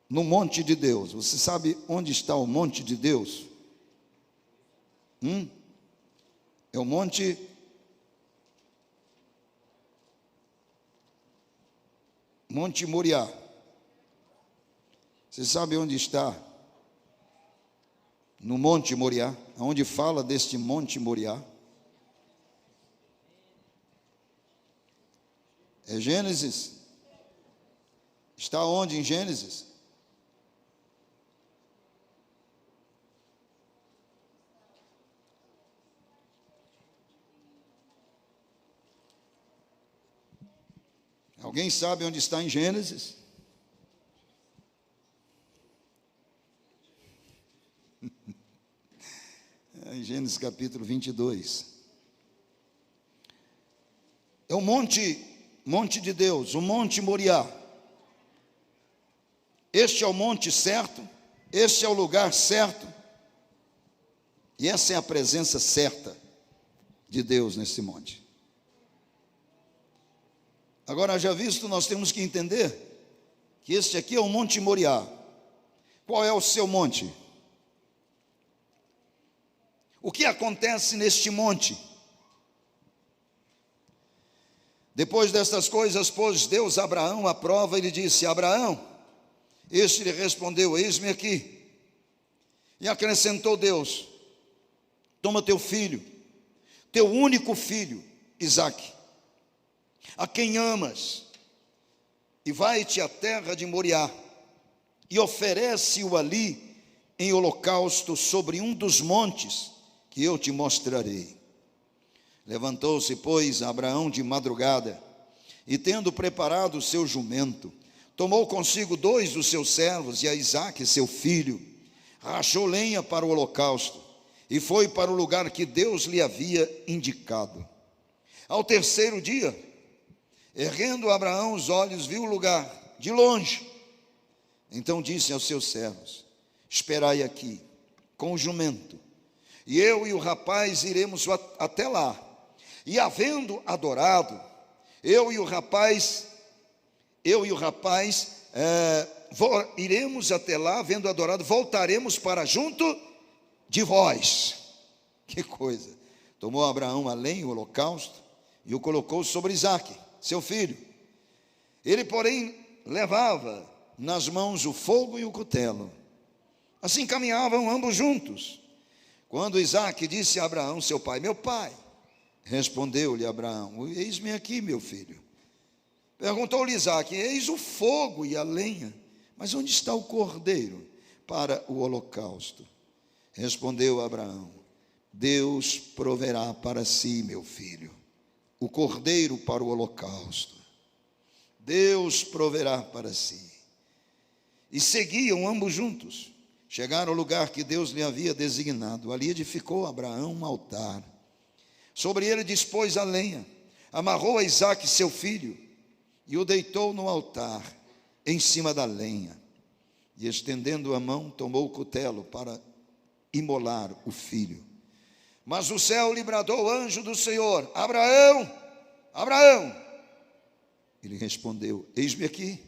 no monte de Deus. Você sabe onde está o monte de Deus? É o Monte Moriá. Você sabe onde está? No Monte Moriá, onde fala deste Monte Moriá. É Gênesis. Está onde em Gênesis? Alguém sabe onde está em Gênesis? Em Gênesis capítulo 22. É o monte de Deus, o Monte Moriá. Este é o monte certo, este é o lugar certo, e essa é a presença certa de Deus nesse monte. Agora, já visto, nós temos que entender que este aqui é o Monte Moriá. Qual é o seu monte? O que acontece neste monte? Depois destas coisas, pôs Deus Abraão à prova e lhe disse: Abraão, este lhe respondeu: eis-me aqui. E acrescentou Deus: toma teu filho, teu único filho, Isaque, a quem amas, e vai-te à terra de Moriá, e oferece-o ali em holocausto sobre um dos montes que eu te mostrarei. Levantou-se, pois, Abraão de madrugada, e tendo preparado o seu jumento, tomou consigo 2 dos seus servos e a Isaque, seu filho, rachou lenha para o holocausto, e foi para o lugar que Deus lhe havia indicado. Ao terceiro dia, erguendo Abraão os olhos, viu o lugar de longe. Então disse aos seus servos: esperai aqui com o jumento, e eu e o rapaz iremos até lá. E havendo adorado, eu e o rapaz, iremos até lá, havendo adorado, voltaremos para junto de vós. Que coisa! Tomou Abraão a lenha, o holocausto, e o colocou sobre Isaque, seu filho. Ele, porém, levava nas mãos o fogo e o cutelo. Assim caminhavam ambos juntos. Quando Isaque disse a Abraão, seu pai: meu pai. Respondeu-lhe Abraão: eis-me aqui, meu filho. Perguntou-lhe Isaque: eis o fogo e a lenha, mas onde está o cordeiro para o holocausto? Respondeu Abraão: Deus proverá para si, meu filho, o cordeiro para o holocausto. Deus proverá para si. E seguiam ambos juntos. Chegaram ao lugar que Deus lhe havia designado. Ali edificou Abraão um altar. Sobre ele dispôs a lenha, amarrou a Isaque, seu filho, e o deitou no altar, em cima da lenha. E estendendo a mão, tomou o cutelo para imolar o filho. Mas o céu lhe bradou o anjo do Senhor: Abraão, Abraão. Ele respondeu: eis-me aqui.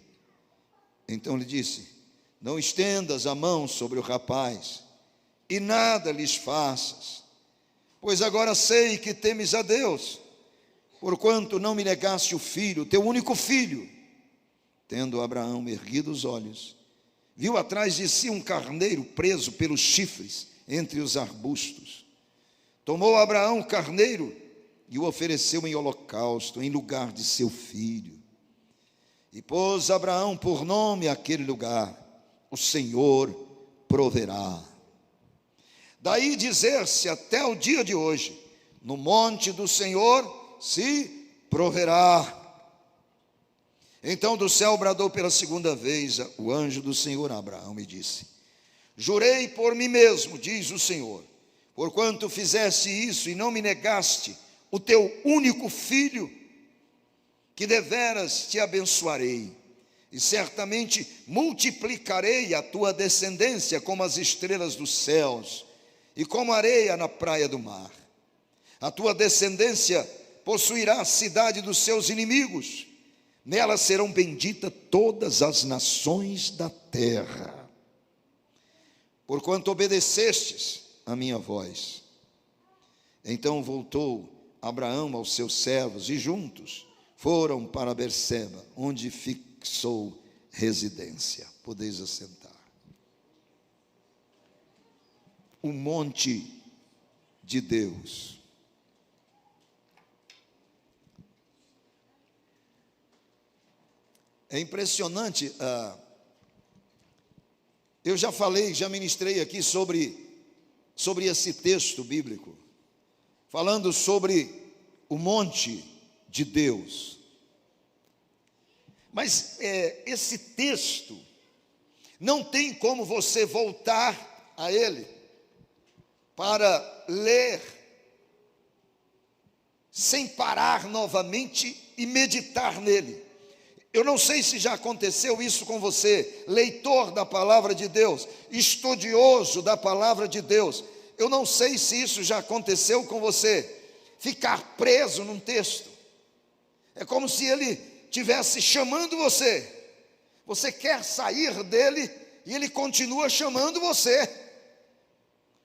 Então lhe disse: não estendas a mão sobre o rapaz, e nada lhes faças, pois agora sei que temes a Deus, porquanto não me negaste o filho, teu único filho. Tendo Abraão erguido os olhos, viu atrás de si um carneiro preso pelos chifres entre os arbustos. Tomou Abraão o carneiro e o ofereceu em holocausto, em lugar de seu filho. E pôs Abraão por nome àquele lugar: o Senhor proverá. Daí dizer-se até o dia de hoje: no monte do Senhor se proverá. Então do céu bradou pela segunda vez o anjo do Senhor a Abraão e disse: jurei por mim mesmo, diz o Senhor, porquanto fizeste isso e não me negaste o teu único filho, que deveras te abençoarei, e certamente multiplicarei a tua descendência como as estrelas dos céus, e como areia na praia do mar. A tua descendência possuirá a cidade dos seus inimigos, nela serão benditas todas as nações da terra, porquanto obedecestes a minha voz. Então voltou Abraão aos seus servos, e juntos foram para Berseba, onde fixou residência. Podeis assentar. O monte de Deus. É impressionante, eu já falei, já ministrei aqui sobre esse texto bíblico, falando sobre o monte de Deus. Mas esse texto, não tem como você voltar a ele para ler sem parar novamente e meditar nele. Eu não sei se já aconteceu isso com você, leitor da palavra de Deus, estudioso da palavra de Deus. Eu não sei se isso já aconteceu com você, ficar preso num texto. É como se ele estivesse chamando você. Você quer sair dele e ele continua chamando você.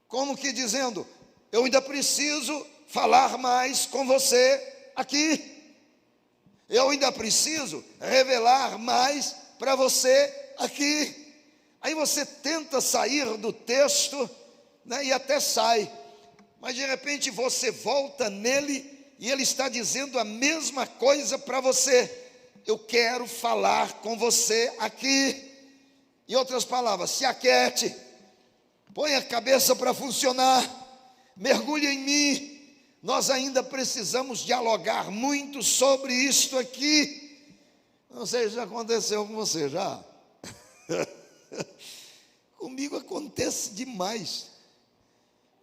Como que dizendo, eu ainda preciso falar mais com você aqui. Eu ainda preciso revelar mais para você aqui. Aí você tenta sair do texto, né, e até sai. Mas de repente você volta nele e ele está dizendo a mesma coisa para você. Eu quero falar com você aqui. Em outras palavras, se aquiete, põe a cabeça para funcionar, mergulhe em mim. Nós ainda precisamos dialogar muito sobre isto aqui. Não sei se já aconteceu com você, já? Comigo acontece demais.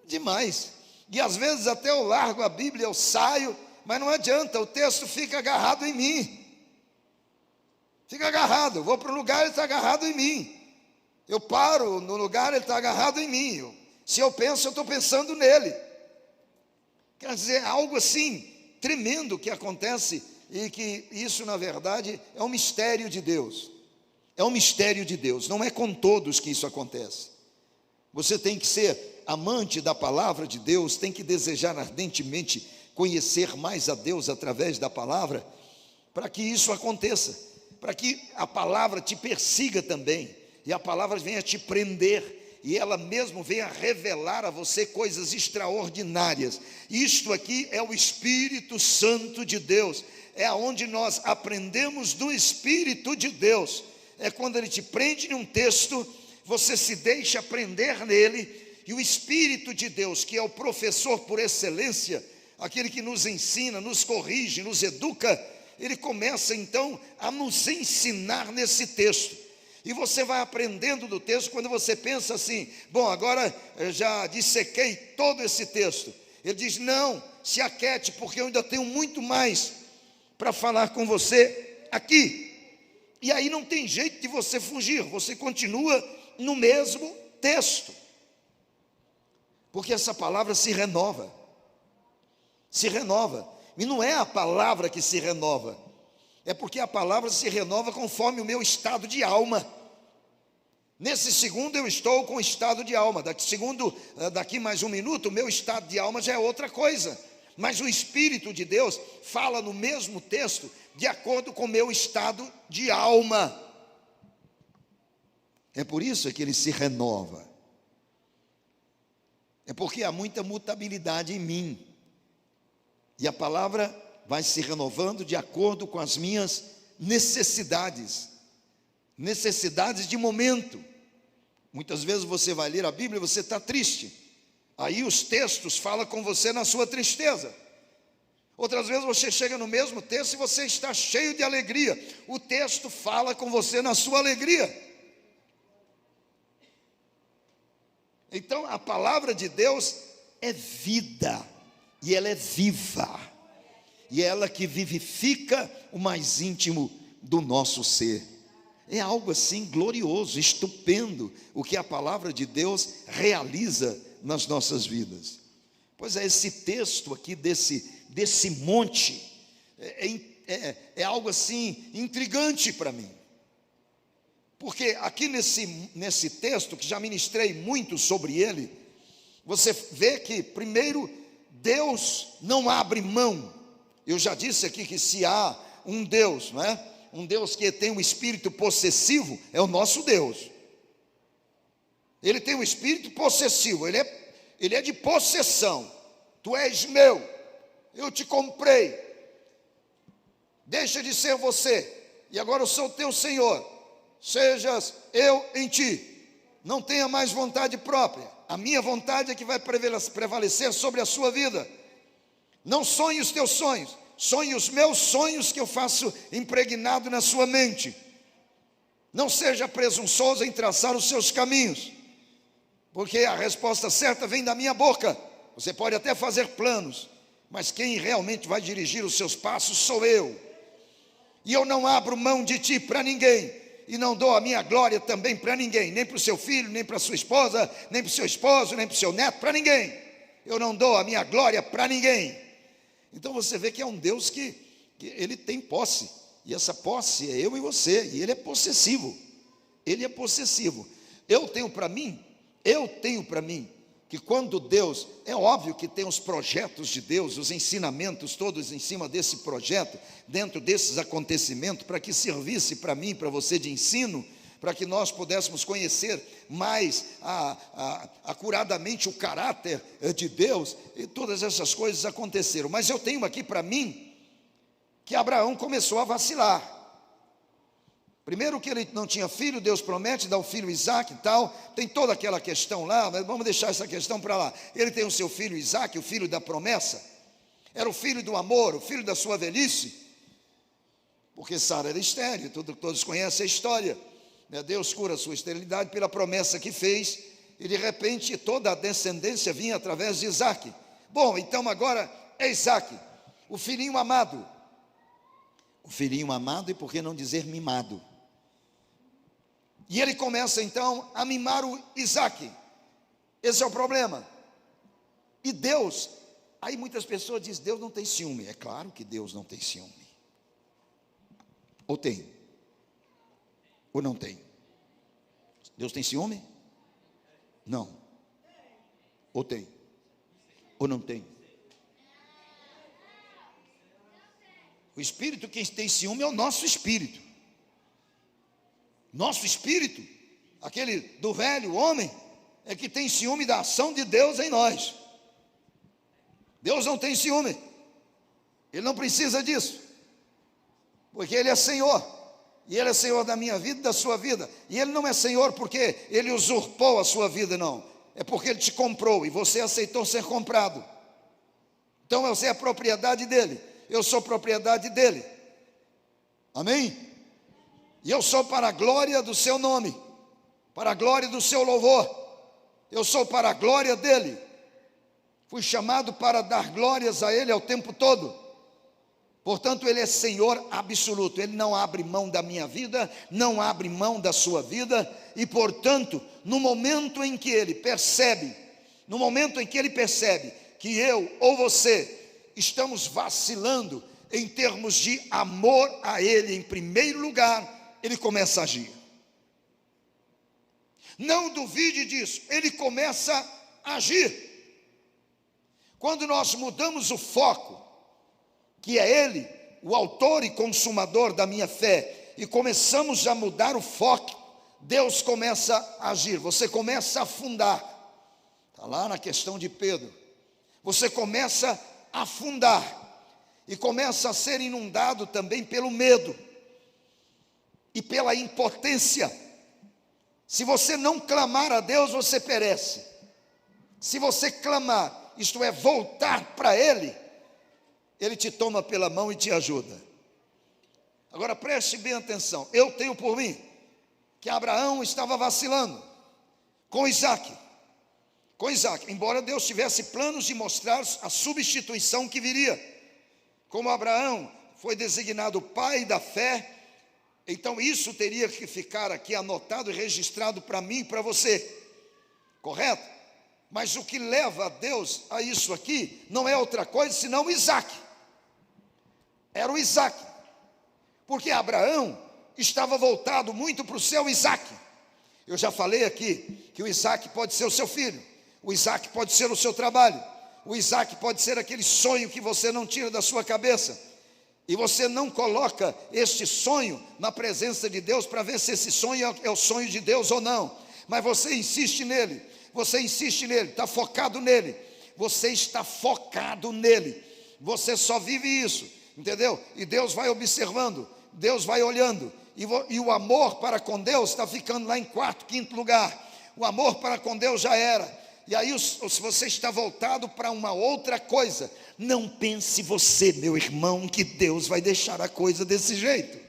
Demais. E às vezes até eu largo a Bíblia, eu saio, mas não adianta, o texto fica agarrado em mim. Fica agarrado, eu vou para um lugar, ele está agarrado em mim. Eu paro no lugar, ele está agarrado em mim. Se eu penso, eu estou pensando nele. Quer dizer, algo assim, tremendo que acontece, e que isso na verdade é um mistério de Deus. É um mistério de Deus, não é com todos que isso acontece. Você tem que ser amante da palavra de Deus, tem que desejar ardentemente conhecer mais a Deus através da palavra, para que isso aconteça. Para que a palavra te persiga também, e a palavra venha te prender, e ela mesmo venha revelar a você coisas extraordinárias. Isto aqui é o Espírito Santo de Deus, é onde nós aprendemos do Espírito de Deus. É quando ele te prende em um texto, você se deixa prender nele, e o Espírito de Deus, que é o professor por excelência, aquele que nos ensina, nos corrige, nos educa, ele começa então a nos ensinar nesse texto. E você vai aprendendo do texto quando você pensa assim, bom, agora eu já dissequei todo esse texto. Ele diz, não, se aquiete, porque eu ainda tenho muito mais para falar com você aqui. E aí não tem jeito de você fugir, você continua no mesmo texto. Porque essa palavra se renova. Se renova. E não é a palavra que se renova, é porque a palavra se renova conforme o meu estado de alma. Nesse segundo eu estou com estado de alma, daqui mais um minuto o meu estado de alma já é outra coisa. Mas o Espírito de Deus fala no mesmo texto de acordo com o meu estado de alma. É por isso que ele se renova. É porque há muita mutabilidade em mim. E a palavra vai se renovando de acordo com as minhas necessidades. Necessidades de momento. Muitas vezes você vai ler a Bíblia e você está triste. Aí os textos falam com você na sua tristeza. Outras vezes você chega no mesmo texto e você está cheio de alegria. O texto fala com você na sua alegria. Então a palavra de Deus é vida. E ela é viva, e é ela que vivifica o mais íntimo do nosso ser. É algo assim glorioso, estupendo, o que a palavra de Deus realiza nas nossas vidas. Pois é, esse texto aqui desse monte, é é algo assim intrigante para mim. Porque aqui nesse texto, que já ministrei muito sobre ele, você vê que, primeiro, Deus não abre mão. Eu já disse aqui que se há um Deus, não é? Um Deus que tem um espírito possessivo, é o nosso Deus. Ele tem um espírito possessivo, ele é de possessão. Tu és meu, eu te comprei, deixa de ser você, e agora eu sou teu Senhor, sejas eu em ti, não tenha mais vontade própria, a minha vontade é que vai prevalecer sobre a sua vida. Não sonhe os teus sonhos, sonhe os meus sonhos que eu faço impregnado na sua mente. Não seja presunçoso em traçar os seus caminhos, porque a resposta certa vem da minha boca. Você pode até fazer planos, mas quem realmente vai dirigir os seus passos sou eu. E eu não abro mão de ti para ninguém, e não dou a minha glória também para ninguém, nem para o seu filho, nem para a sua esposa, nem para o seu esposo, nem para o seu neto, para ninguém. Eu não dou a minha glória para ninguém. Então você vê que é um Deus que ele tem posse, e essa posse é eu e você, e ele é possessivo. Ele é possessivo. Eu tenho para mim que quando Deus, é óbvio que tem os projetos de Deus, os ensinamentos todos em cima desse projeto, dentro desses acontecimentos, para que servisse para mim, para você de ensino, para que nós pudéssemos conhecer mais acuradamente o caráter de Deus, e todas essas coisas aconteceram. Mas eu tenho aqui para mim, que Abraão começou a vacilar. Primeiro que ele não tinha filho, Deus promete dar o filho Isaque e tal, tem toda aquela questão lá, mas vamos deixar essa questão para lá. Ele tem o seu filho Isaque, o filho da promessa, era o filho do amor, o filho da sua velhice, porque Sara era estéril, todos conhecem a história, né? Deus cura a sua esterilidade pela promessa que fez, e de repente toda a descendência vinha através de Isaque. Bom, então agora é Isaque, o filhinho amado, e por que não dizer mimado? E ele começa então a mimar o Isaque. Esse é o problema. E Deus, aí muitas pessoas dizem, Deus não tem ciúme. É claro que Deus não tem ciúme. Ou tem? Ou não tem? Deus tem ciúme? Não. Ou tem? Ou não tem? O espírito que tem ciúme é o nosso espírito. Nosso espírito, aquele do velho homem, é que tem ciúme da ação de Deus em nós. Deus não tem ciúme. Ele não precisa disso. Porque Ele é Senhor. E Ele é Senhor da minha vida e da sua vida. E Ele não é Senhor porque Ele usurpou a sua vida, não. É porque Ele te comprou e você aceitou ser comprado. Então você é propriedade dEle. Eu sou propriedade dEle. Amém? E eu sou para a glória do seu nome, para a glória do seu louvor. Eu sou para a glória dEle. Fui chamado para dar glórias a Ele ao tempo todo. Portanto, Ele é Senhor absoluto. Ele não abre mão da minha vida, não abre mão da sua vida. E portanto, no momento em que Ele percebe que eu ou você estamos vacilando em termos de amor a Ele em primeiro lugar, Ele começa a agir. Não duvide disso, Ele começa a agir. Quando nós mudamos o foco, que é Ele, o autor e consumador da minha fé, e começamos a mudar o foco, Deus começa a agir, você começa a afundar. Está lá na questão de Pedro. Você começa a afundar, e começa a ser inundado também pelo medo, e pela impotência. Se você não clamar a Deus, você perece. Se você clamar, isto é, voltar para Ele, Ele te toma pela mão e te ajuda. Agora preste bem atenção, eu tenho por mim, que Abraão estava vacilando, com Isaque, embora Deus tivesse planos de mostrar a substituição que viria, como Abraão foi designado pai da fé, então isso teria que ficar aqui anotado e registrado para mim e para você, correto? Mas o que leva a Deus a isso aqui, não é outra coisa senão o Isaque, era o Isaque, Porque Abraão estava voltado muito para o seu Isaque. Eu já falei aqui que o Isaque pode ser o seu filho, o Isaque pode ser o seu trabalho, o Isaque pode ser aquele sonho que você não tira da sua cabeça, e você não coloca este sonho na presença de Deus para ver se esse sonho é o sonho de Deus ou não, mas você insiste nele, está focado nele, você está focado nele, você só vive isso, entendeu? E Deus vai observando, Deus vai olhando, e o amor para com Deus está ficando lá em quarto, quinto lugar. O amor para com Deus já era. E aí, se você está voltado para uma outra coisa, não pense você, meu irmão, que Deus vai deixar a coisa desse jeito.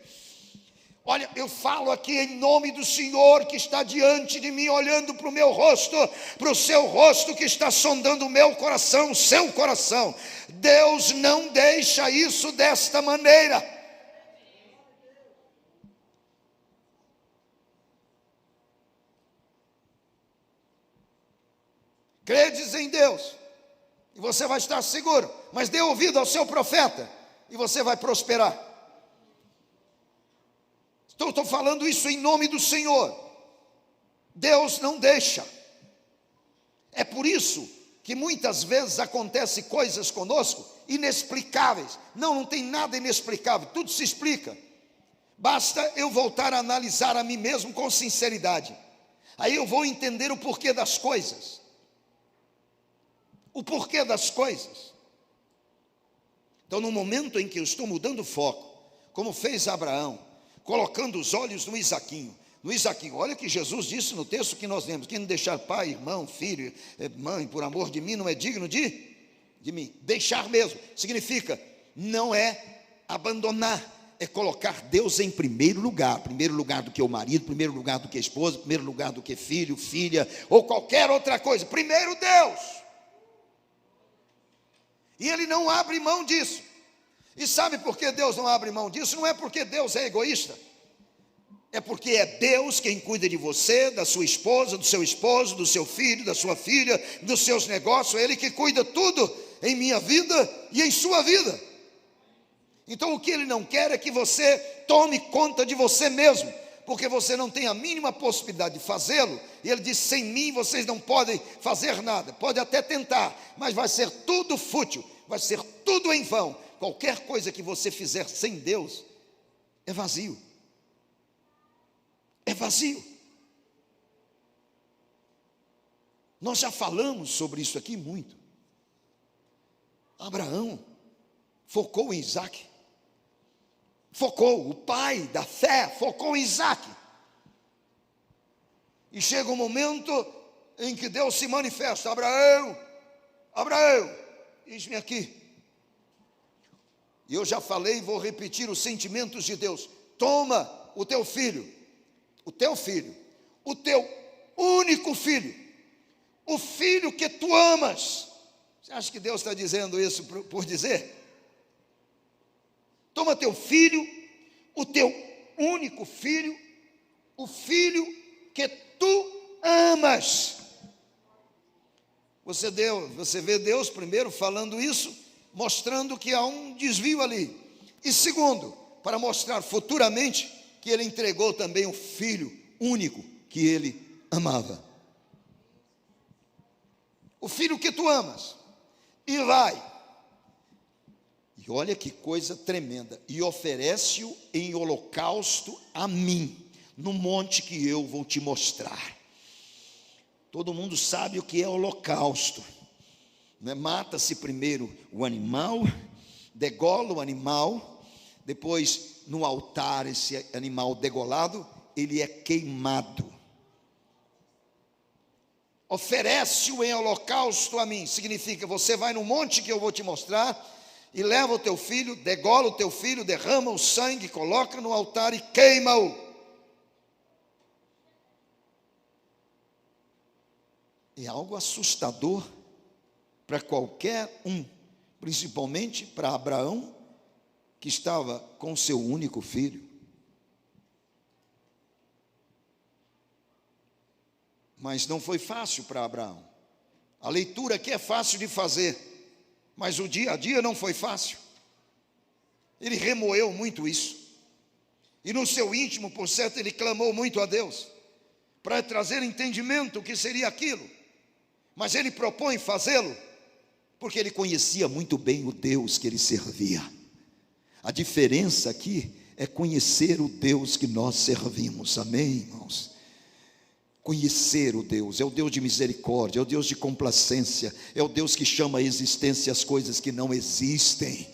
Olha, eu falo aqui em nome do Senhor que está diante de mim, olhando para o meu rosto, para o seu rosto que está sondando o meu coração, o seu coração. Deus não deixa isso desta maneira. Credes em Deus, e você vai estar seguro, mas dê ouvido ao seu profeta, e você vai prosperar. Estou falando isso em nome do Senhor. Deus não deixa. É por isso que muitas vezes acontecem coisas conosco inexplicáveis. Não tem nada inexplicável, tudo se explica. Basta eu voltar a analisar a mim mesmo com sinceridade. Aí eu vou entender o porquê das coisas. O porquê das coisas. Então, no momento em que eu estou mudando foco, como fez Abraão, colocando os olhos no Isaquinho, olha que Jesus disse no texto que nós lemos: quem não deixar pai, irmão, filho, mãe, por amor de mim, não é digno de mim. Deixar mesmo, significa, não é abandonar, é colocar Deus em primeiro lugar do que o marido, primeiro lugar do que a esposa, primeiro lugar do que filho, filha, ou qualquer outra coisa, primeiro Deus. E ele não abre mão disso. E sabe por que Deus não abre mão disso? Não é porque Deus é egoísta. É porque é Deus quem cuida de você, da sua esposa, do seu esposo, do seu filho, da sua filha, dos seus negócios. É Ele que cuida tudo em minha vida e em sua vida. Então o que Ele não quer é que você tome conta de você mesmo, porque você não tem a mínima possibilidade de fazê-lo. E Ele diz: sem mim vocês não podem fazer nada. Pode até tentar, mas vai ser tudo fútil, vai ser tudo em vão. Qualquer coisa que você fizer sem Deus é vazio. É vazio. Nós já falamos sobre isso aqui muito. Abraão focou em Isaque. O pai da fé focou em Isaque. E chega um momento em que Deus se manifesta: Abraão, eis-me aqui. E eu já falei e vou repetir os sentimentos de Deus: toma o teu filho, o teu único filho, o filho que tu amas. Você acha que Deus está dizendo isso por dizer? Toma teu filho, o teu único filho, o filho que tu amas. Você vê Deus primeiro falando isso, mostrando que há um desvio ali. E segundo, para mostrar futuramente que Ele entregou também o filho único que Ele amava. O filho que tu amas. E vai. E olha que coisa tremenda. E oferece-o em holocausto a mim, no monte que eu vou te mostrar. Todo mundo sabe o que é holocausto. Mata-se primeiro o animal, degola o animal, depois no altar esse animal degolado, ele é queimado. Oferece-o em holocausto a mim, significa: você vai no monte que eu vou te mostrar, e leva o teu filho, degola o teu filho, derrama o sangue, coloca no altar e queima-o. É algo assustador para qualquer um, principalmente para Abraão, que estava com seu único filho. Mas não foi fácil para Abraão. A leitura aqui é fácil de fazer, mas o dia a dia não foi fácil. Ele remoeu muito isso. E no seu íntimo, por certo, ele clamou muito a Deus para trazer entendimento o que seria aquilo. Mas ele propõe fazê-lo porque ele conhecia muito bem o Deus que ele servia. A diferença aqui é conhecer o Deus que nós servimos. Amém, irmãos? Conhecer o Deus, é o Deus de misericórdia, é o Deus de complacência, é o Deus que chama à existência as coisas que não existem,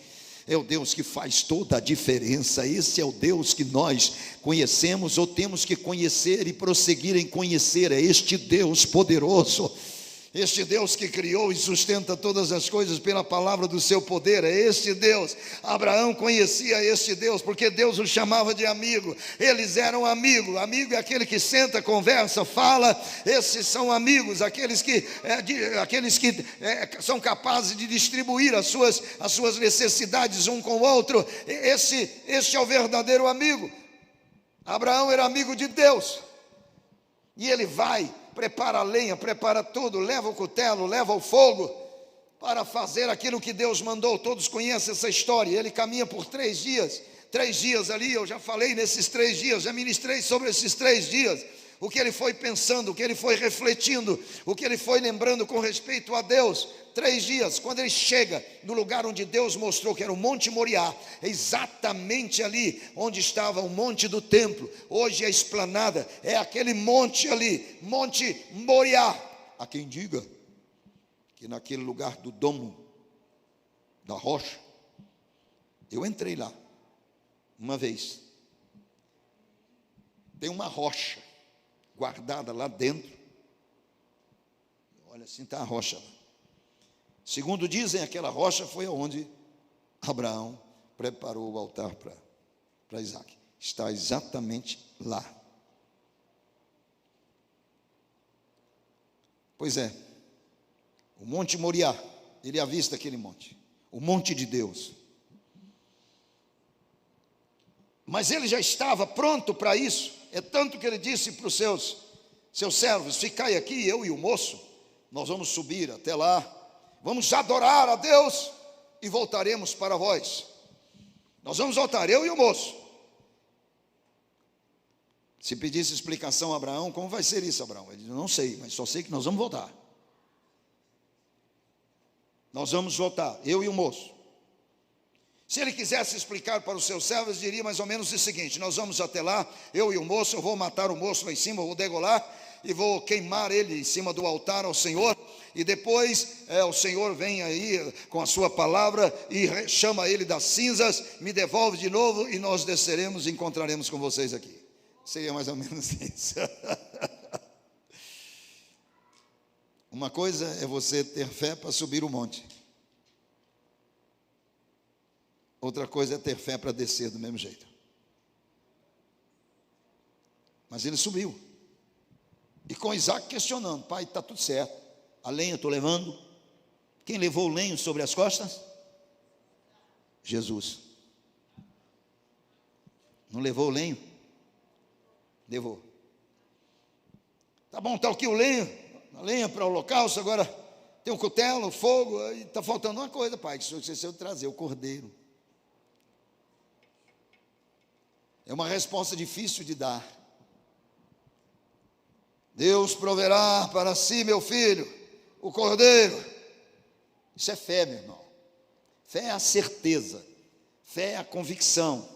é o Deus que faz toda a diferença. Esse é o Deus que nós conhecemos, ou temos que conhecer e prosseguir em conhecer. É este Deus poderoso, este Deus que criou e sustenta todas as coisas pela palavra do seu poder. É este Deus. Abraão conhecia este Deus, porque Deus o chamava de amigo. Eles eram amigos. Amigo é aquele que senta, conversa, fala. Esses são amigos, aqueles que são capazes de distribuir as suas necessidades um com o outro. Este é o verdadeiro amigo. Abraão era amigo de Deus, e ele vai, prepara a lenha, prepara tudo, leva o cutelo, leva o fogo, para fazer aquilo que Deus mandou. Todos conhecem essa história. Ele caminha por 3 dias ali. Eu já falei nesses 3 dias, já ministrei sobre esses 3 dias, o que ele foi pensando, o que ele foi refletindo, o que ele foi lembrando com respeito a Deus. 3 dias, quando ele chega no lugar onde Deus mostrou, que era o Monte Moriá, exatamente ali onde estava o monte do templo, hoje é a esplanada, é aquele monte ali, Monte Moriá. Há quem diga que naquele lugar do domo, da rocha, eu entrei lá uma vez, tem uma rocha guardada lá dentro. Olha assim, está a rocha lá. Segundo dizem, aquela rocha foi onde Abraão preparou o altar para Isaac. Está exatamente lá. Pois é, o Monte Moriá, ele avista aquele monte, o monte de Deus. Mas ele já estava pronto para isso. É tanto que ele disse para os seus servos: ficai aqui, eu e o moço, nós vamos subir até lá, vamos adorar a Deus e voltaremos para vós. Nós vamos voltar, eu e o moço. Se pedisse explicação a Abraão, como vai ser isso, Abraão? Ele disse: não sei, mas só sei que nós vamos voltar. Nós vamos voltar, eu e o moço. Se ele quisesse explicar para os seus servos, diria mais ou menos o seguinte: nós vamos até lá, eu e o moço, eu vou matar o moço lá em cima, eu vou degolar e vou queimar ele em cima do altar ao Senhor, e depois o Senhor vem aí com a sua palavra e chama ele das cinzas, me devolve de novo e nós desceremos e encontraremos com vocês aqui. Seria mais ou menos isso. Uma coisa é você ter fé para subir o monte, outra coisa é ter fé para descer do mesmo jeito. Mas ele subiu, e com Isaac questionando: pai, está tudo certo, a lenha eu estou levando. Quem levou o lenho sobre as costas? Jesus. Não levou o lenho? Levou. Tá bom, está aqui o lenho, a lenha para o holocausto, agora tem o cutelo, o fogo, e está faltando uma coisa, pai, que o senhor esqueceu de trazer: o cordeiro. É uma resposta difícil de dar. Deus proverá para si, meu filho, o cordeiro. Isso é fé, meu irmão. Fé é a certeza, fé é a convicção.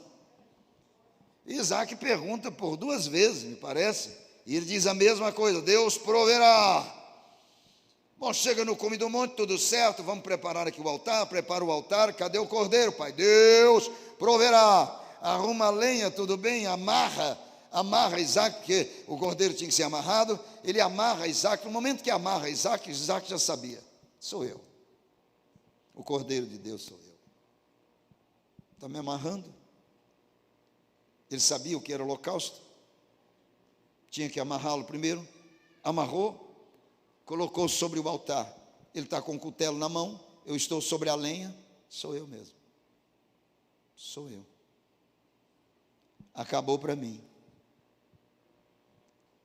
Isaac pergunta por 2 vezes, me parece, e ele diz a mesma coisa: Deus proverá. Bom, chega no cume do monte, tudo certo, vamos preparar aqui o altar, prepara o altar, cadê o cordeiro, pai? Deus proverá. Arruma a lenha, tudo bem, amarra Isaac, porque o cordeiro tinha que ser amarrado. Ele amarra Isaac. No momento que amarra Isaac, Isaac já sabia: sou eu, o cordeiro de Deus sou eu. Está me amarrando? Ele sabia o que era o holocausto, tinha que amarrá-lo primeiro. Amarrou, colocou sobre o altar. Ele está com o cutelo na mão, eu estou sobre a lenha. Sou eu mesmo, sou eu. Acabou para mim.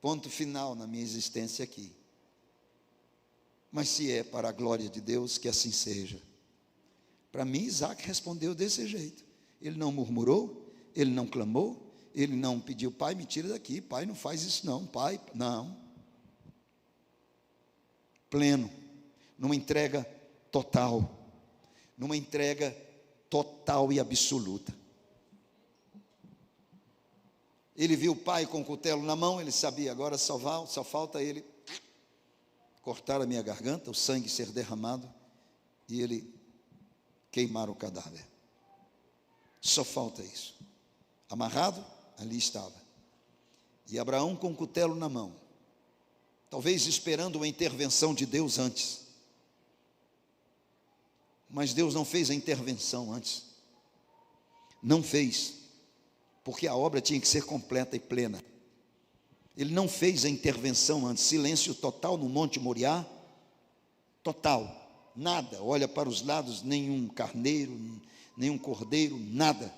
Ponto final na minha existência aqui. Mas se é para a glória de Deus, que assim seja. Para mim, Isaac respondeu desse jeito. Ele não murmurou, ele não clamou, Ele não pediu: pai, me tira daqui, pai, não faz isso não, pai, não. Pleno, numa entrega total, numa entrega total e absoluta. Ele viu o pai com o cutelo na mão, ele sabia, agora só falta ele cortar a minha garganta, o sangue ser derramado e ele queimar o cadáver. Só falta isso. Amarrado, ali estava. E Abraão com o cutelo na mão, talvez esperando uma intervenção de Deus antes. Mas Deus não fez a intervenção antes. Não fez, porque a obra tinha que ser completa e plena. Ele não fez a intervenção antes. Silêncio total no Monte Moriá, total, nada, olha para os lados, nenhum carneiro, nenhum cordeiro, nada.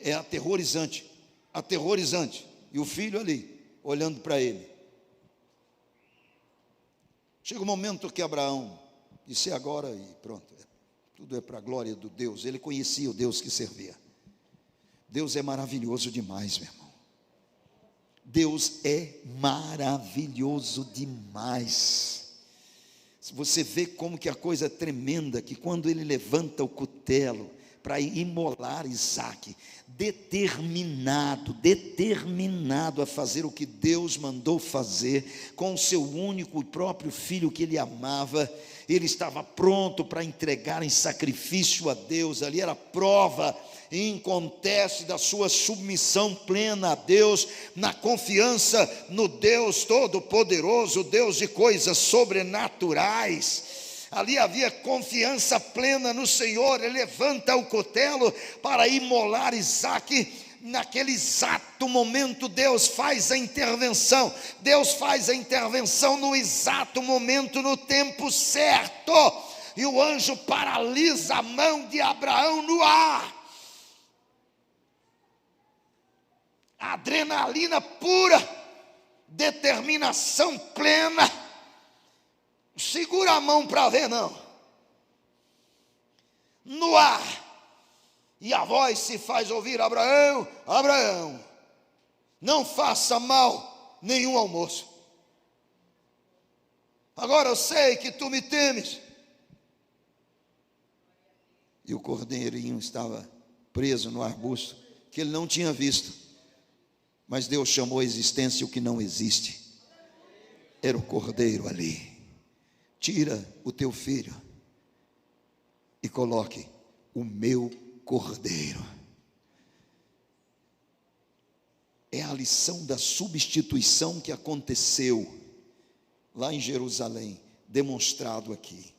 É aterrorizante, aterrorizante. E o filho ali, olhando para ele. Chega um momento que Abraão disse: agora, e pronto, tudo é para a glória do Deus. Ele conhecia o Deus que servia. Deus é maravilhoso demais, meu irmão. Deus é maravilhoso demais. Você vê como que a coisa é tremenda, que quando ele levanta o cutelo para imolar Isaque, determinado a fazer o que Deus mandou fazer, com o seu único e próprio filho que ele amava, ele estava pronto para entregar em sacrifício a Deus. Ali era prova inconteste da sua submissão plena a Deus, na confiança no Deus Todo-Poderoso, Deus de coisas sobrenaturais. Ali havia confiança plena no Senhor. Ele levanta o cutelo para imolar Isaque. Naquele exato momento Deus faz a intervenção. Deus faz a intervenção no exato momento, no tempo certo. E o anjo paralisa a mão de Abraão no ar. Adrenalina pura, determinação plena. Segura a mão para ver, não. No ar. E a voz se faz ouvir: Abraão, Abraão, não faça mal nenhum ao moço. Agora eu sei que tu me temes. E o cordeirinho estava preso no arbusto, que ele não tinha visto. Mas Deus chamou à existência o que não existe. Era o cordeiro ali. Tira o teu filho e coloque o meu cordeiro. É a lição da substituição que aconteceu lá em Jerusalém, demonstrado aqui.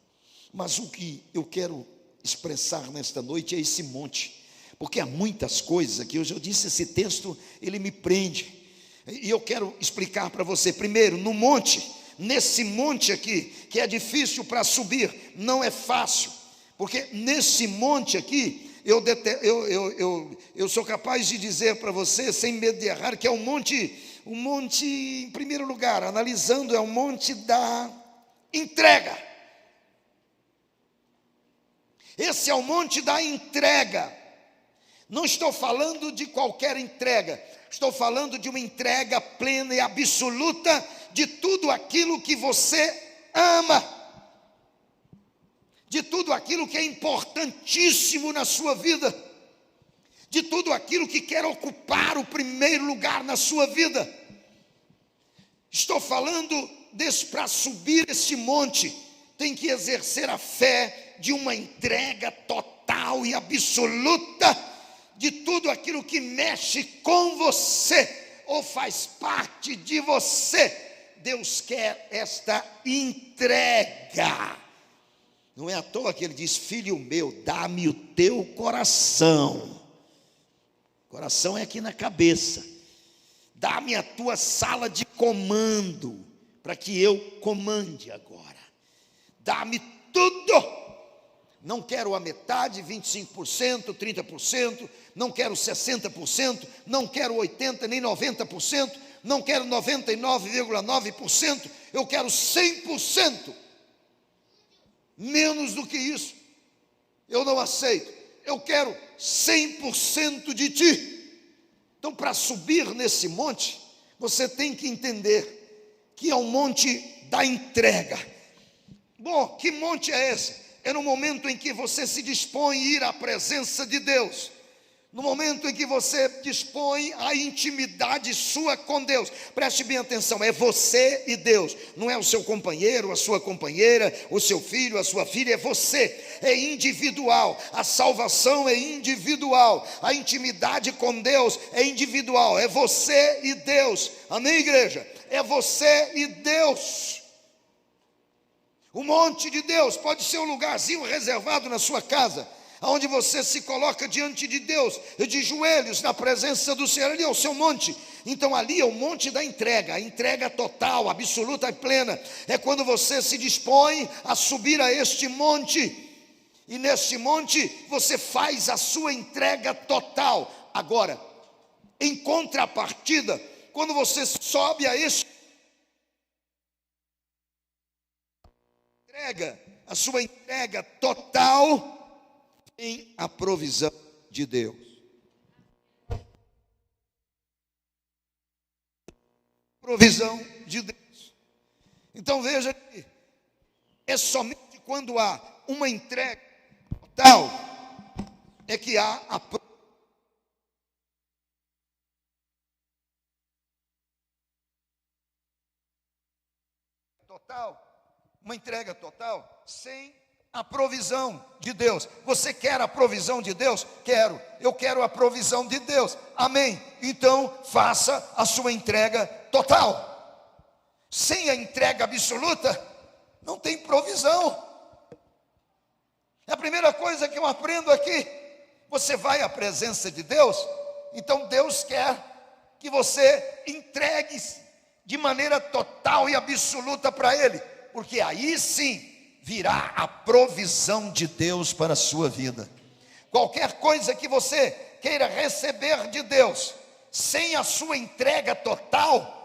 Mas o que eu quero expressar nesta noite é esse monte. Porque há muitas coisas aqui. Hoje eu disse, esse texto, ele me prende. E eu quero explicar para você. Primeiro, no monte, nesse monte aqui, que é difícil para subir, não é fácil. Porque nesse monte aqui, eu sou capaz de dizer para você, sem medo de errar, que é o monte, em primeiro lugar, analisando, é o monte da entrega. Esse é o monte da entrega. Não estou falando de qualquer entrega, estou falando de uma entrega plena e absoluta de tudo aquilo que você ama, de tudo aquilo que é importantíssimo na sua vida, de tudo aquilo que quer ocupar o primeiro lugar na sua vida. Estou falando para subir esse monte, tem que exercer a fé de uma entrega total e absoluta de tudo aquilo que mexe com você, ou faz parte de você. Deus quer esta entrega. Não é à toa que ele diz: filho meu, dá-me o teu coração. Coração é aqui na cabeça. Dá-me a tua sala de comando, para que eu comande agora. Dá-me tudo. Não quero a metade, 25%, 30%, não quero 60%, não quero 80% nem 90%, não quero 99,9%, eu quero 100%. Menos do que isso, eu não aceito. Eu quero 100% de ti. Então, para subir nesse monte, você tem que entender que é um monte da entrega. Bom, que monte é esse? É no momento em que você se dispõe a ir à presença de Deus. No momento em que você dispõe a intimidade sua com Deus. Preste bem atenção, é você e Deus. Não é o seu companheiro, a sua companheira, o seu filho, a sua filha, é você. É individual, a salvação é individual. A intimidade com Deus é individual, é você e Deus. Amém, igreja? É você e Deus. O monte de Deus pode ser um lugarzinho reservado na sua casa, onde você se coloca diante de Deus, de joelhos, na presença do Senhor. Ali é o seu monte. Então ali é o monte da entrega, a entrega total, absoluta e plena. É quando você se dispõe a subir a este monte, e neste monte você faz a sua entrega total. Agora, em contrapartida, quando você sobe a este entrega, a sua entrega total, tem a provisão de Deus. Provisão de Deus. Então veja que é somente quando há uma entrega total é que há a total, uma entrega total sem a provisão de Deus. Você quer a provisão de Deus? Quero. Eu quero a provisão de Deus. Amém. Então faça a sua entrega total. Sem a entrega absoluta, não tem provisão. É a primeira coisa que eu aprendo aqui. Você vai à presença de Deus, então Deus quer que você entregue de maneira total e absoluta para Ele, porque aí sim virá a provisão de Deus para a sua vida. Qualquer coisa que você queira receber de Deus, sem a sua entrega total,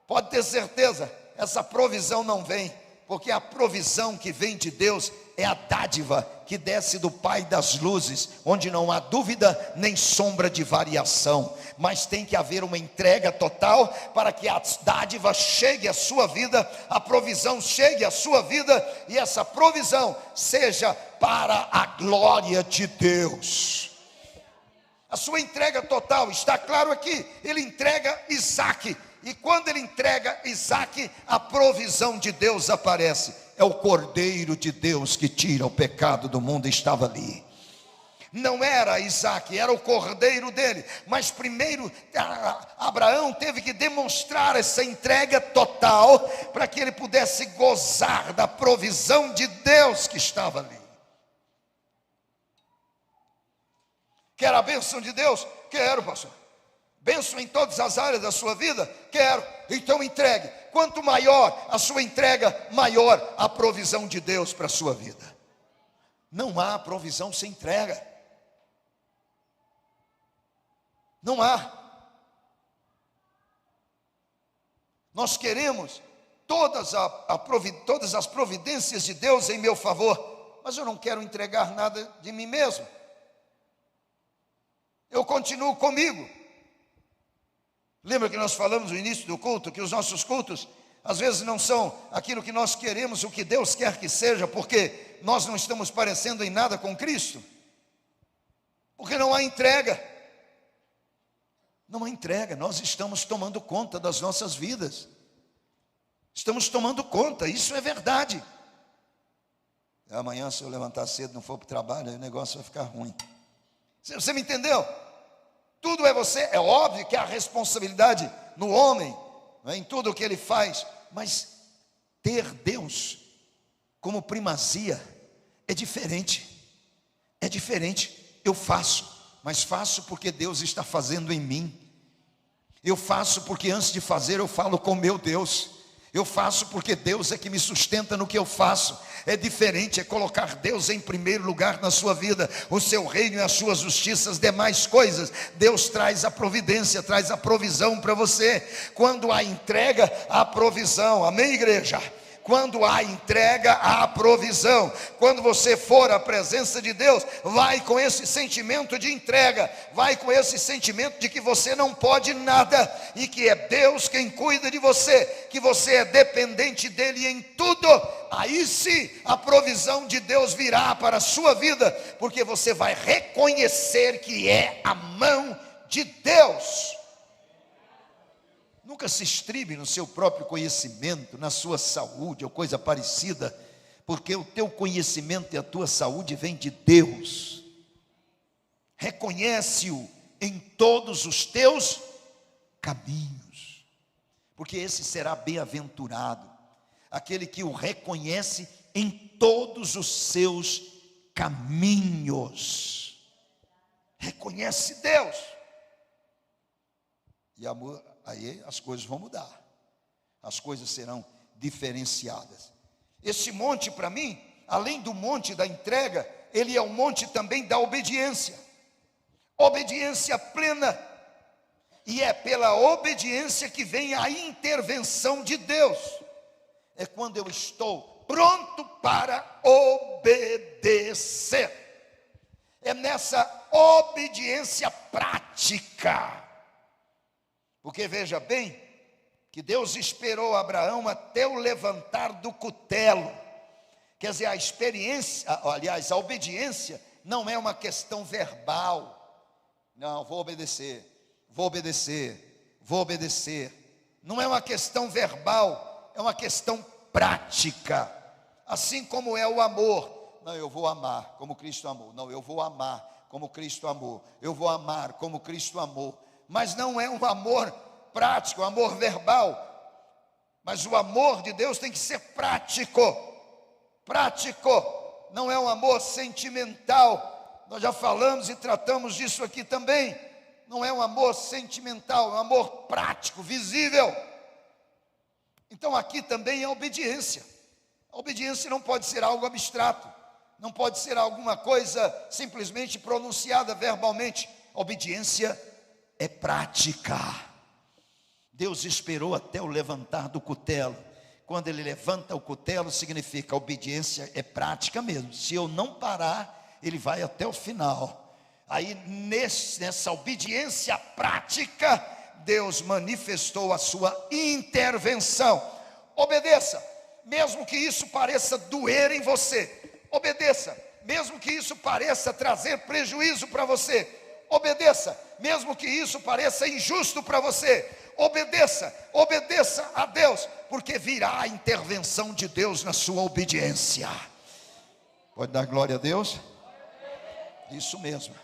pode ter certeza, essa provisão não vem, porque a provisão que vem de Deus é a dádiva que desce do Pai das luzes, onde não há dúvida nem sombra de variação, mas tem que haver uma entrega total para que a dádiva chegue à sua vida, a provisão chegue à sua vida, e essa provisão seja para a glória de Deus. A sua entrega total, está claro aqui, ele entrega Isaque, e quando ele entrega Isaque, a provisão de Deus aparece. É o Cordeiro de Deus que tira o pecado do mundo, estava ali. Não era Isaque, era o cordeiro dele. Mas primeiro Abraão teve que demonstrar essa entrega total para que ele pudesse gozar da provisão de Deus que estava ali. Quer a bênção de Deus? Quero, pastor. Bênção em todas as áreas da sua vida? Quero. Então entregue. Quanto maior a sua entrega, maior a provisão de Deus para a sua vida. Não há provisão sem entrega. Não há. Nós queremos todas as providências de Deus em meu favor, mas eu não quero entregar nada de mim mesmo. Eu continuo comigo. Lembra que nós falamos no início do culto, que os nossos cultos às vezes não são aquilo que nós queremos, o que Deus quer que seja, porque nós não estamos parecendo em nada com Cristo, porque não há entrega. Não há entrega, nós estamos tomando conta das nossas vidas, estamos tomando conta, isso é verdade. Amanhã, se eu levantar cedo, não for para o trabalho, aí o negócio vai ficar ruim. Você me entendeu? Tudo é você. É óbvio que há responsabilidade no homem, né, em tudo o que ele faz, mas ter Deus como primazia é diferente. É diferente. Eu faço, mas faço porque Deus está fazendo em mim. Eu faço porque antes de fazer eu falo com meu Deus. Eu faço porque Deus é que me sustenta no que eu faço. É diferente, é colocar Deus em primeiro lugar na sua vida, o seu reino e a sua justiça, as demais coisas. Deus traz a providência, traz a provisão para você. Quando há entrega, há provisão. Amém, igreja? Quando há entrega, há provisão. Quando você for à presença de Deus, vai com esse sentimento de entrega, vai com esse sentimento de que você não pode nada, e que é Deus quem cuida de você, que você é dependente dele em tudo. Aí sim, a provisão de Deus virá para a sua vida, porque você vai reconhecer que é a mão de Deus. Nunca se estribe no seu próprio conhecimento, na sua saúde ou coisa parecida, porque o teu conhecimento e a tua saúde vem de Deus. Reconhece-o em todos os teus caminhos, porque esse será bem-aventurado, aquele que o reconhece em todos os seus caminhos. Reconhece Deus, e amor. Aí as coisas vão mudar, as coisas serão diferenciadas. Esse monte, para mim, além do monte da entrega, ele é o monte também da obediência, obediência plena, e é pela obediência que vem a intervenção de Deus. É quando eu estou pronto para obedecer, é nessa obediência prática. Porque veja bem, que Deus esperou Abraão até o levantar do cutelo. Quer dizer, a experiência, aliás, a obediência não é uma questão verbal. Não, vou obedecer, vou obedecer, vou obedecer. Não é uma questão verbal, é uma questão prática. Assim como é o amor. Não, eu vou amar como Cristo amou. Não, eu vou amar como Cristo amou. Eu vou amar como Cristo amou. Mas não é um amor prático, um amor verbal. Mas o amor de Deus tem que ser prático. Prático, não é um amor sentimental. Nós já falamos e tratamos disso aqui também. Não é um amor sentimental, é um amor prático, visível. Então aqui também é obediência. A obediência não pode ser algo abstrato, não pode ser alguma coisa simplesmente pronunciada verbalmente. A obediência é prática. Deus esperou até o levantar do cutelo. Quando ele levanta o cutelo, significa a obediência é prática mesmo. Se eu não parar, ele vai até o final. Aí nessa obediência prática, Deus manifestou a sua intervenção. Obedeça, mesmo que isso pareça doer em você. Obedeça, mesmo que isso pareça trazer prejuízo para você. Obedeça, mesmo que isso pareça injusto para você. Obedeça, obedeça a Deus, porque virá a intervenção de Deus na sua obediência. Pode dar glória a Deus? Isso mesmo.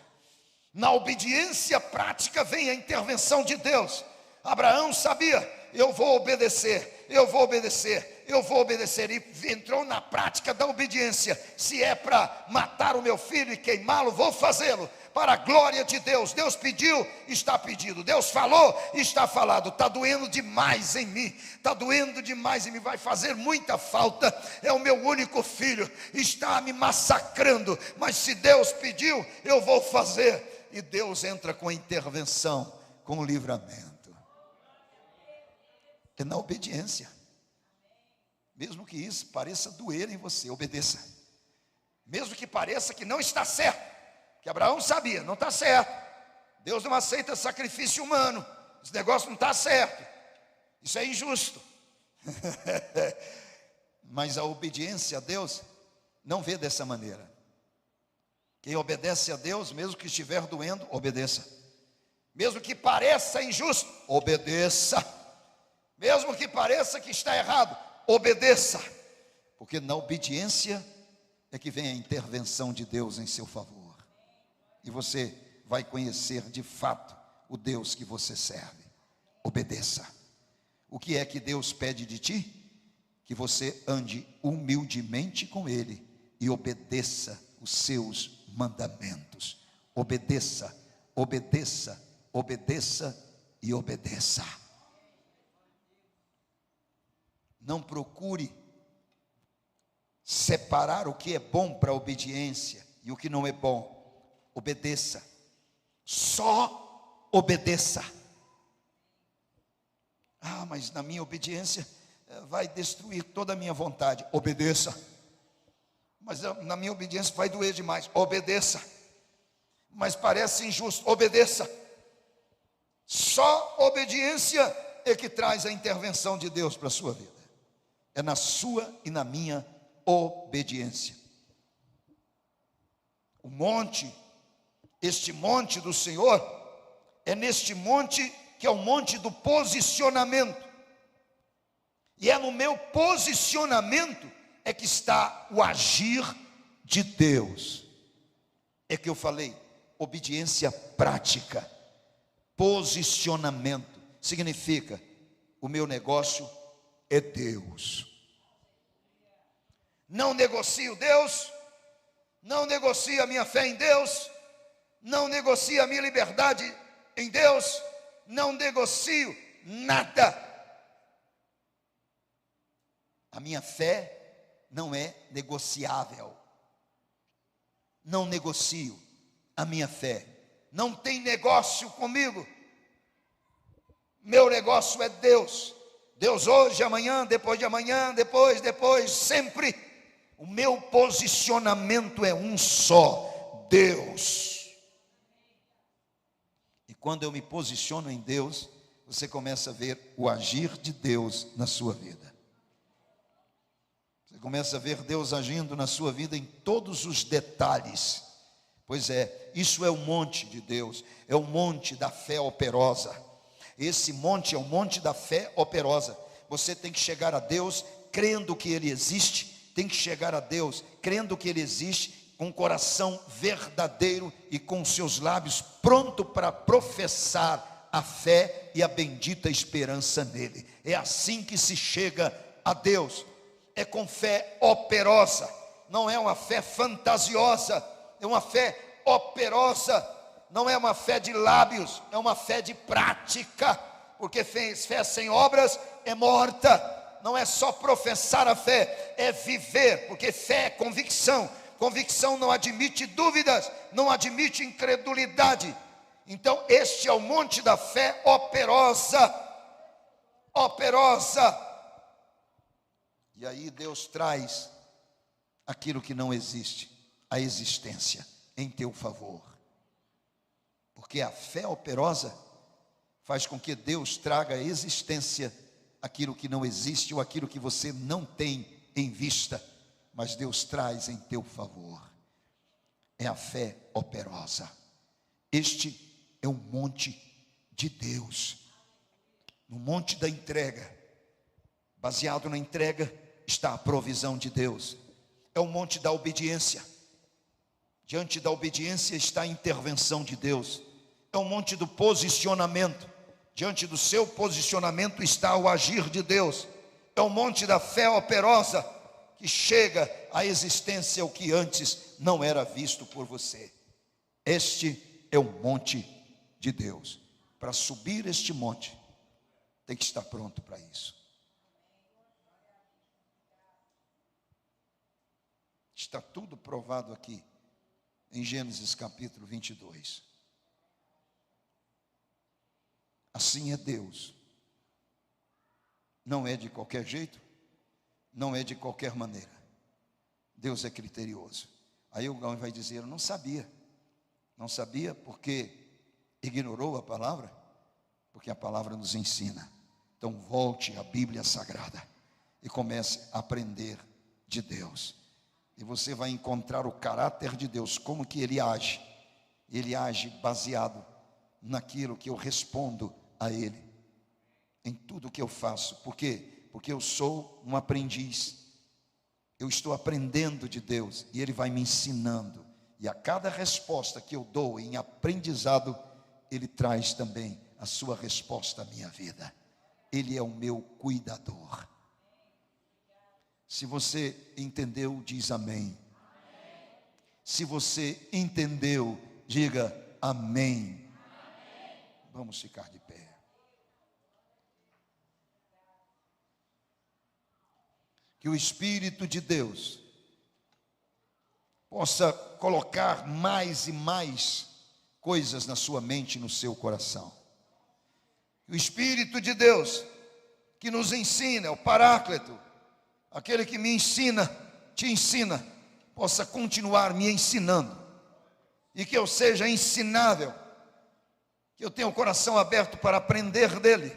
Na obediência prática vem a intervenção de Deus. Abraão sabia, eu vou obedecer, eu vou obedecer, eu vou obedecer. E entrou na prática da obediência. Se é para matar o meu filho e queimá-lo, vou fazê-lo. Para a glória de Deus. Deus pediu, está pedido. Deus falou, está falado. Está doendo demais em mim, está doendo demais em mim, vai fazer muita falta. É o meu único filho, está me massacrando, mas se Deus pediu, eu vou fazer. E Deus entra com a intervenção, com o livramento. É na obediência. Mesmo que isso pareça doer em você, obedeça. Mesmo que pareça que não está certo, que Abraão sabia, não está certo. Deus não aceita sacrifício humano. Esse negócio não está certo. Isso é injusto. Mas a obediência a Deus não vê dessa maneira. Quem obedece a Deus, mesmo que estiver doendo, obedeça. Mesmo que pareça injusto, obedeça. Mesmo que pareça que está errado, obedeça. Porque na obediência é que vem a intervenção de Deus em seu favor. E você vai conhecer de fato o Deus que você serve. Obedeça. O que é que Deus pede de ti? Que você ande humildemente com Ele e obedeça os seus mandamentos. Obedeça, obedeça, obedeça e obedeça. Não procure separar o que é bom para a obediência e o que não é bom. Obedeça, só obedeça. Ah, mas na minha obediência vai destruir toda a minha vontade. Obedeça. Mas na minha obediência vai doer demais. Obedeça. Mas parece injusto. Obedeça. Só obediência é que traz a intervenção de Deus para a sua vida. É na sua e na minha obediência. O monte, este monte do Senhor, é neste monte que é o monte do posicionamento. E é no meu posicionamento é que está o agir de Deus. É que eu falei, obediência prática, posicionamento, significa, o meu negócio é Deus. Não negocio Deus, não negocio a minha fé em Deus, não negocio a minha liberdade em Deus, não negocio nada. A minha fé não é negociável. Não negocio a minha fé. Não tem negócio comigo. Meu negócio é Deus. Deus hoje, amanhã, depois, sempre. O meu posicionamento é um só: Deus. E quando eu me posiciono em Deus, você começa a ver o agir de Deus na sua vida. Você começa a ver Deus agindo na sua vida em todos os detalhes. Pois é, isso é o monte de Deus, é o monte da fé operosa. Esse monte é o monte da fé operosa. Você tem que chegar a Deus crendo que Ele existe, tem que chegar a Deus crendo que Ele existe, com o coração verdadeiro e com os seus lábios pronto para professar a fé e a bendita esperança nele. É assim que se chega a Deus. É com fé operosa, não é uma fé fantasiosa, é uma fé operosa, não é uma fé de lábios, é uma fé de prática, porque fé sem obras é morta. Não é só professar a fé, é viver, porque fé é convicção, convicção não admite dúvidas, não admite incredulidade. Então este é o monte da fé operosa, operosa. E aí Deus traz aquilo que não existe, a existência em teu favor. Porque a fé operosa faz com que Deus traga à existência aquilo que não existe ou aquilo que você não tem em vista, mas Deus traz em teu favor. É a fé operosa. Este é o monte de Deus. No monte da entrega, baseado na entrega, está a provisão de Deus. É o monte da obediência. Diante da obediência está a intervenção de Deus. É o monte do posicionamento. Diante do seu posicionamento está o agir de Deus. É o monte da fé operosa, que chega à existência o que antes não era visto por você. Este é o monte de Deus. Para subir este monte, tem que estar pronto para isso. Está tudo provado aqui em Gênesis capítulo 22. Assim é Deus. Não é de qualquer jeito, não é de qualquer maneira. Deus é criterioso. Aí o Gão vai dizer: eu não sabia. Não sabia porque ignorou a palavra? Porque a palavra nos ensina. Então volte à Bíblia Sagrada e comece a aprender de Deus. E você vai encontrar o caráter de Deus, como que Ele age. Ele age baseado naquilo que eu respondo a Ele, em tudo que eu faço. Por quê? Porque eu sou um aprendiz. Eu estou aprendendo de Deus e Ele vai me ensinando. E a cada resposta que eu dou em aprendizado, Ele traz também a sua resposta à minha vida. Ele é o meu cuidador. Se você entendeu, diz amém. Se você entendeu, diga amém. Vamos ficar de pé. Que o Espírito de Deus possa colocar mais e mais coisas na sua mente e no seu coração. Que o Espírito de Deus, que nos ensina, é o Paráclito, aquele que me ensina, te ensina, possa continuar me ensinando, e que eu seja ensinável, que eu tenha o coração aberto para aprender dele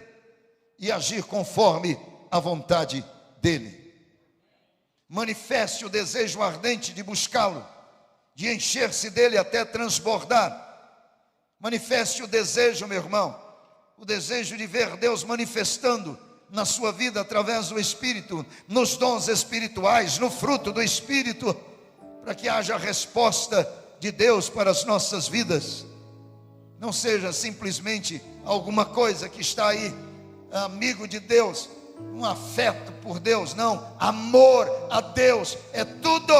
e agir conforme a vontade dele. Manifeste o desejo ardente de buscá-lo, de encher-se dele até transbordar. Manifeste o desejo, meu irmão, o desejo de ver Deus manifestando na sua vida através do Espírito, nos dons espirituais, no fruto do Espírito, para que haja resposta de Deus para as nossas vidas. Não seja simplesmente alguma coisa que está aí, amigo de Deus, um afeto por Deus. Não, amor a Deus é tudo.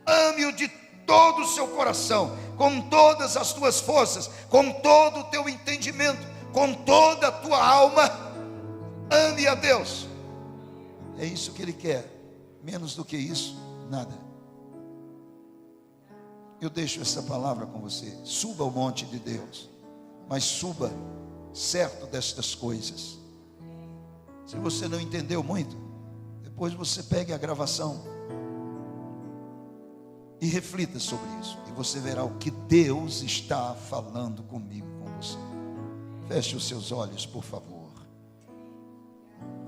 Ame-o de todo o seu coração, com todas as tuas forças, com todo o teu entendimento, com toda a tua alma. Ame a Deus. É isso que Ele quer. Menos do que isso, nada. Eu deixo essa palavra com você. Suba ao monte de Deus, mas suba certo destas coisas. Se você não entendeu muito, depois você pegue a gravação e reflita sobre isso, e você verá o que Deus está falando comigo, com você. Feche os seus olhos, por favor.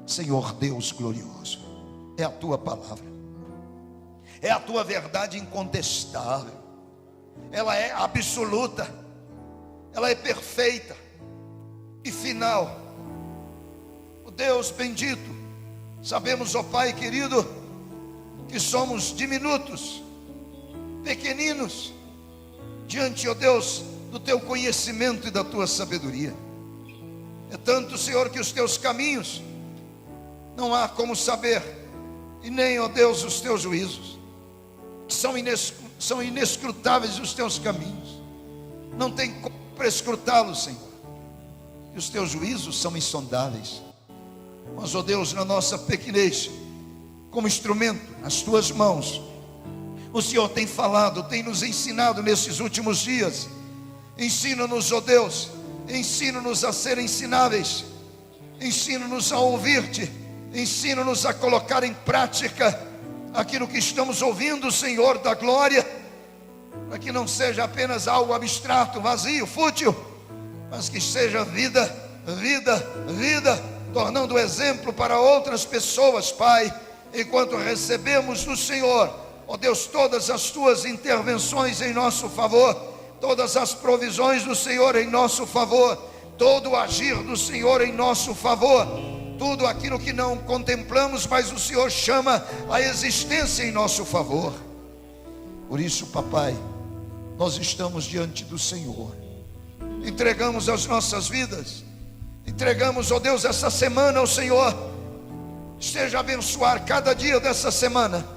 Senhor Deus glorioso, é a tua palavra, é a tua verdade incontestável. Ela é absoluta, ela é perfeita e final. O Deus bendito, sabemos, ó Pai querido, que somos diminutos, pequeninos, diante, ó Deus, do teu conhecimento e da tua sabedoria. É tanto, Senhor, que os teus caminhos não há como saber, e nem, ó Deus, os teus juízos. São inescrutáveis os teus caminhos, não tem como prescrutá-los, Senhor. E os teus juízos são insondáveis. Mas, ó Deus, na nossa pequenez, como instrumento nas tuas mãos, o Senhor tem falado, tem nos ensinado nesses últimos dias. Ensina-nos, ó Deus, ensina-nos a ser ensináveis, ensina-nos a ouvir-te, ensina-nos a colocar em prática aquilo que estamos ouvindo, Senhor da glória, para que não seja apenas algo abstrato, vazio, fútil, mas que seja vida, tornando exemplo para outras pessoas, Pai, enquanto recebemos do Senhor, ó Deus, todas as tuas intervenções em nosso favor, todas as provisões do Senhor em nosso favor, todo o agir do Senhor em nosso favor, tudo aquilo que não contemplamos, mas o Senhor chama a existência em nosso favor. Por isso, papai, nós estamos diante do Senhor, entregamos as nossas vidas, entregamos, ó Deus, essa semana ao Senhor. Esteja a abençoar cada dia dessa semana,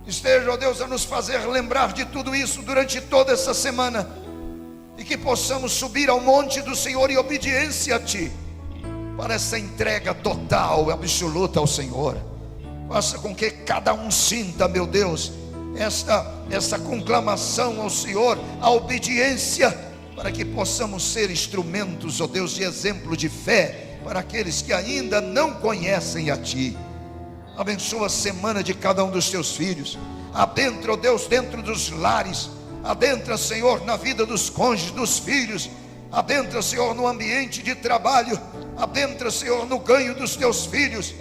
esteja, ó Deus, a nos fazer lembrar de tudo isso durante toda essa semana, e que possamos subir ao monte do Senhor em obediência a Ti, para essa entrega total, absoluta ao Senhor. Faça com que cada um sinta, meu Deus, essa conclamação ao Senhor, a obediência, para que possamos ser instrumentos, ó Deus, de exemplo de fé, para aqueles que ainda não conhecem a Ti. Abençoa a semana de cada um dos Teus filhos, adentra, ó Deus, dentro dos lares, adentra, Senhor, na vida dos cônjuges, dos filhos, adentra, Senhor, no ambiente de trabalho, adentra, Senhor, no ganho dos Teus filhos.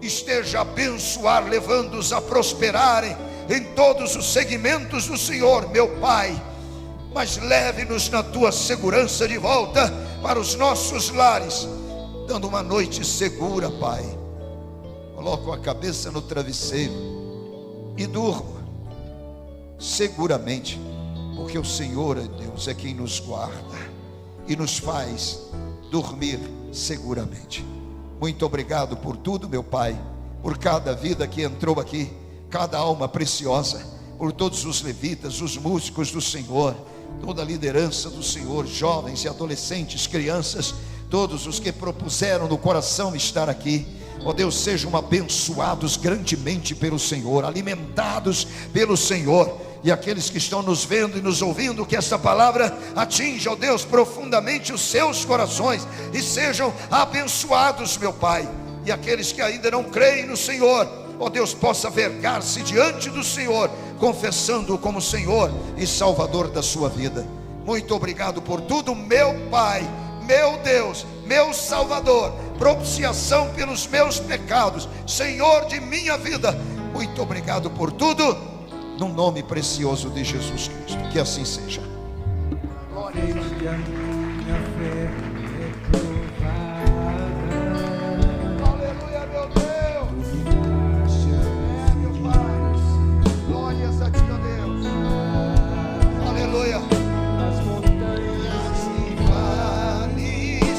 Esteja a abençoar, levando-os a prosperarem em todos os segmentos do Senhor, meu Pai. Mas leve-nos na Tua segurança de volta para os nossos lares, dando uma noite segura, Pai. Coloco a cabeça no travesseiro e durmo seguramente, porque o Senhor, Deus, é quem nos guarda e nos faz dormir seguramente. Muito obrigado por tudo, meu Pai, por cada vida que entrou aqui, cada alma preciosa, por todos os levitas, os músicos do Senhor, toda a liderança do Senhor, jovens e adolescentes, crianças, todos os que propuseram no coração estar aqui. Ó Deus, sejam abençoados grandemente pelo Senhor, alimentados pelo Senhor, E aqueles que estão nos vendo e nos ouvindo, que essa palavra atinja, ó Deus, profundamente os seus corações e sejam abençoados, meu Pai. E aqueles que ainda não creem no Senhor, ó Deus, possa vergar-se diante do Senhor, confessando-o como Senhor e Salvador da sua vida. Muito obrigado por tudo, meu Pai, meu Deus, meu Salvador, propiciação pelos meus pecados, Senhor de minha vida. Muito obrigado por tudo, no nome precioso de Jesus Cristo. Que assim seja. Glória a Deus. Minha fé é provada. Aleluia, meu Deus. É, meu Pai. Glórias a ti, ó Deus. Aleluia. As montanhas e vales,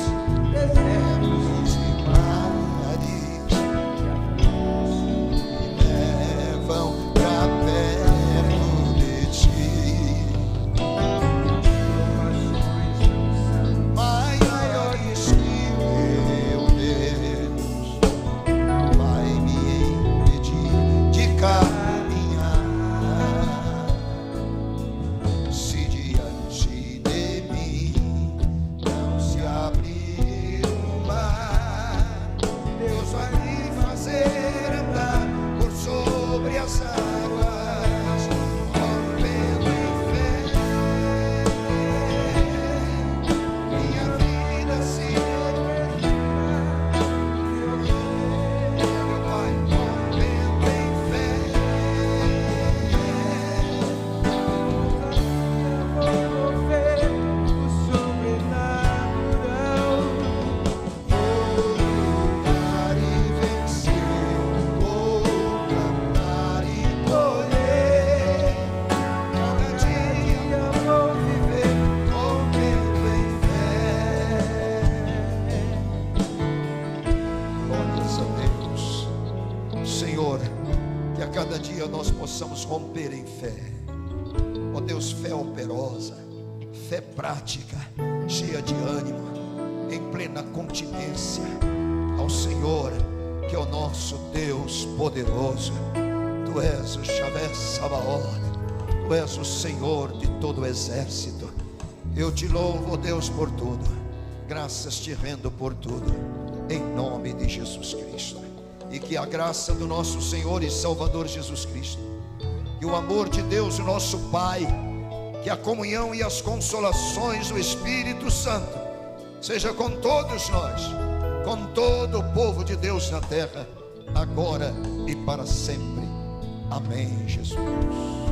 desertos e mares, me levam pra perto de ti. Maiores que meu Deus, vai me impedir de caminhar. Se diante de mim não se abrir o mar, Deus vai me fazer andar por sobre as águas, rompendo em fé. Minha vida se refrigera, meu Pai, rompendo em fé. Vou ver o sobrenatural, vou lutar e vencer, vou cantar e colher. Cada dia vou viver rompendo em fé. Glórias a Deus. Senhor, que a cada dia nós possamos romper em fé. Ó Deus, fé operosa, fé prática, cheia de ânimo, em plena continência ao Senhor, que é o nosso Deus poderoso. Tu és o Yahvé Sabaoth, Tu és o Senhor de todo o exército. Eu te louvo, ó Deus, por tudo, graças te rendo por tudo, em nome de Jesus Cristo. E que a graça do nosso Senhor e Salvador Jesus Cristo, que o amor de Deus, o nosso Pai, que a comunhão e as consolações do Espírito Santo seja com todos nós, com todo o povo de Deus na terra, agora e para sempre. Amém, Jesus.